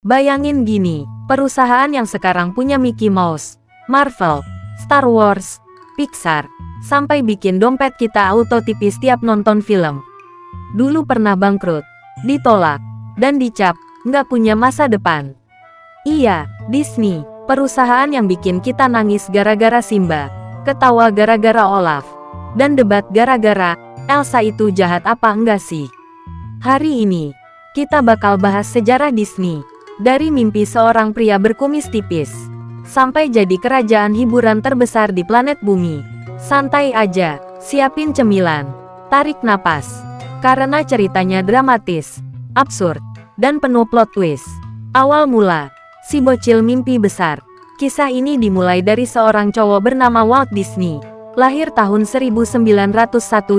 Bayangin gini, perusahaan yang sekarang punya Mickey Mouse, Marvel, Star Wars, Pixar, sampai bikin dompet kita auto tipis tiap nonton film. Dulu pernah bangkrut, ditolak, dan dicap nggak punya masa depan. Iya, Disney, perusahaan yang bikin kita nangis gara-gara Simba, ketawa gara-gara Olaf, dan debat gara-gara Elsa itu jahat apa enggak sih? Hari ini, kita bakal bahas sejarah Disney, dari mimpi seorang pria berkumis tipis, sampai jadi kerajaan hiburan terbesar di planet bumi. Santai aja, siapin cemilan, tarik napas, karena ceritanya dramatis, absurd, dan penuh plot twist. Awal mula, si bocil mimpi besar. Kisah ini dimulai dari seorang cowok bernama Walt Disney, lahir tahun 1901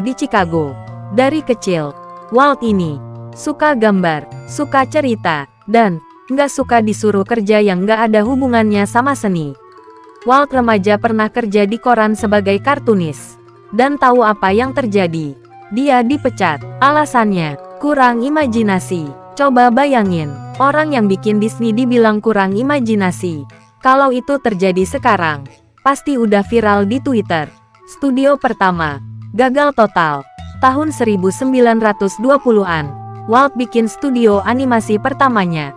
di Chicago. Dari kecil, Walt ini suka gambar, suka cerita, dan nggak suka disuruh kerja yang nggak ada hubungannya sama seni. Walt remaja pernah kerja di koran sebagai kartunis. Dan tahu apa yang terjadi? Dia dipecat. Alasannya, kurang imajinasi. Coba bayangin, orang yang bikin Disney dibilang kurang imajinasi. Kalau itu terjadi sekarang, pasti udah viral di Twitter. Studio pertama, gagal total. Tahun 1920-an, Walt bikin studio animasi pertamanya,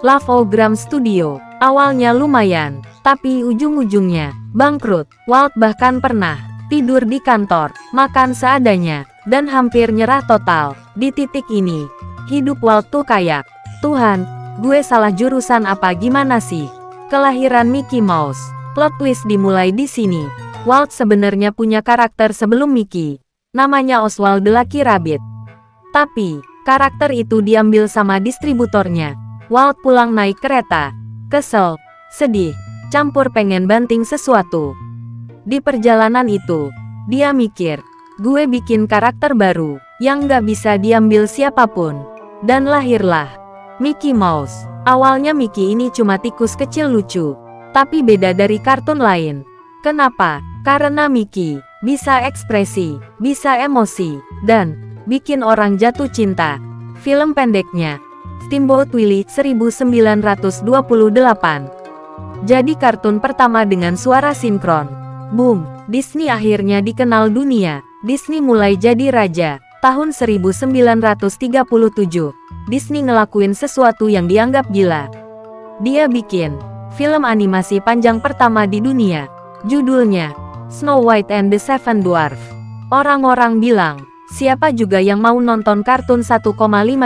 Lavogram Studio. Awalnya lumayan, tapi ujung-ujungnya bangkrut. Walt bahkan pernah tidur di kantor, makan seadanya, dan hampir nyerah total. Di titik ini, hidup Walt tuh kayak, Tuhan, gue salah jurusan apa gimana sih? Kelahiran Mickey Mouse. Plot twist dimulai di sini. Walt sebenarnya punya karakter sebelum Mickey. Namanya Oswald the Lucky Rabbit. Tapi, karakter itu diambil sama distributornya. Walt pulang naik kereta, kesel, sedih, campur pengen banting sesuatu. Di perjalanan itu, dia mikir, gue bikin karakter baru, yang gak bisa diambil siapapun. Dan lahirlah Mickey Mouse. Awalnya Mickey ini cuma tikus kecil lucu, tapi beda dari kartun lain. Kenapa? Karena Mickey bisa ekspresi, bisa emosi, dan bikin orang jatuh cinta. Film pendeknya, Steamboat Willie 1928. Jadi kartun pertama dengan suara sinkron. Boom, Disney akhirnya dikenal dunia. Disney mulai jadi raja. Tahun 1937, Disney ngelakuin sesuatu yang dianggap gila. Dia bikin film animasi panjang pertama di dunia. Judulnya Snow White and the Seven Dwarfs. Orang-orang bilang, siapa juga yang mau nonton kartun 1,5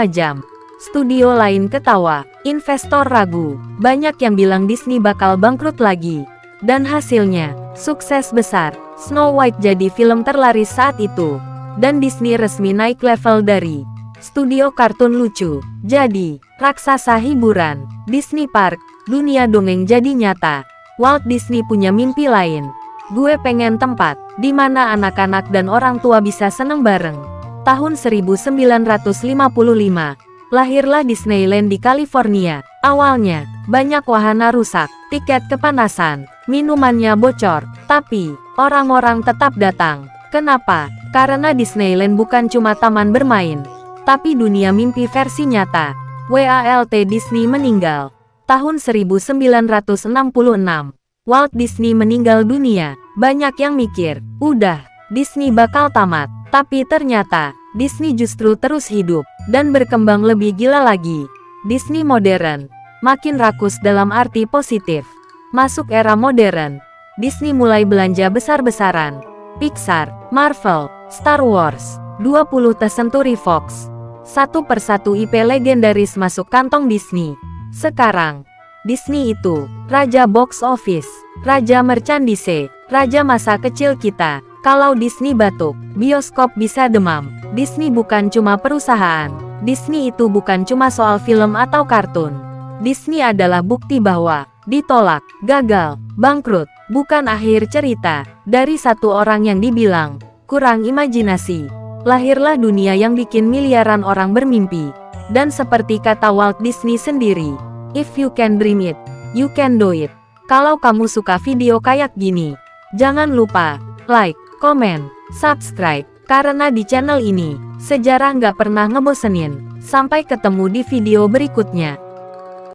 jam? Studio lain ketawa, investor ragu, banyak yang bilang Disney bakal bangkrut lagi. Dan hasilnya, sukses besar. Snow White jadi film terlaris saat itu. Dan Disney resmi naik level dari studio kartun lucu jadi raksasa hiburan. Disney Park, dunia dongeng jadi nyata. Walt Disney punya mimpi lain. Gue pengen tempat di mana anak-anak dan orang tua bisa seneng bareng. Tahun 1955, lahirlah Disneyland di California. Awalnya, banyak wahana rusak, tiket kepanasan, minumannya bocor, tapi orang-orang tetap datang. Kenapa? Karena Disneyland bukan cuma taman bermain, tapi dunia mimpi versi nyata. Walt Disney meninggal tahun 1966. Walt Disney meninggal dunia. Banyak yang mikir, udah, Disney bakal tamat. Tapi ternyata, Disney justru terus hidup, dan berkembang lebih gila lagi. Disney modern, makin rakus dalam arti positif. Masuk era modern, Disney mulai belanja besar-besaran. Pixar, Marvel, Star Wars, 20th Century Fox. Satu persatu IP legendaris masuk kantong Disney. Sekarang, Disney itu raja box office, raja merchandise, raja masa kecil kita. Kalau Disney batuk, bioskop bisa demam. Disney bukan cuma perusahaan. Disney itu bukan cuma soal film atau kartun. Disney adalah bukti bahwa ditolak, gagal, bangkrut bukan akhir cerita. Dari satu orang yang dibilang kurang imajinasi, lahirlah dunia yang bikin miliaran orang bermimpi. Dan seperti kata Walt Disney sendiri, if you can dream it, you can do it. Kalau kamu suka video kayak gini, jangan lupa like, komen, subscribe. Karena di channel ini, sejarah nggak pernah ngebosenin. Sampai ketemu di video berikutnya.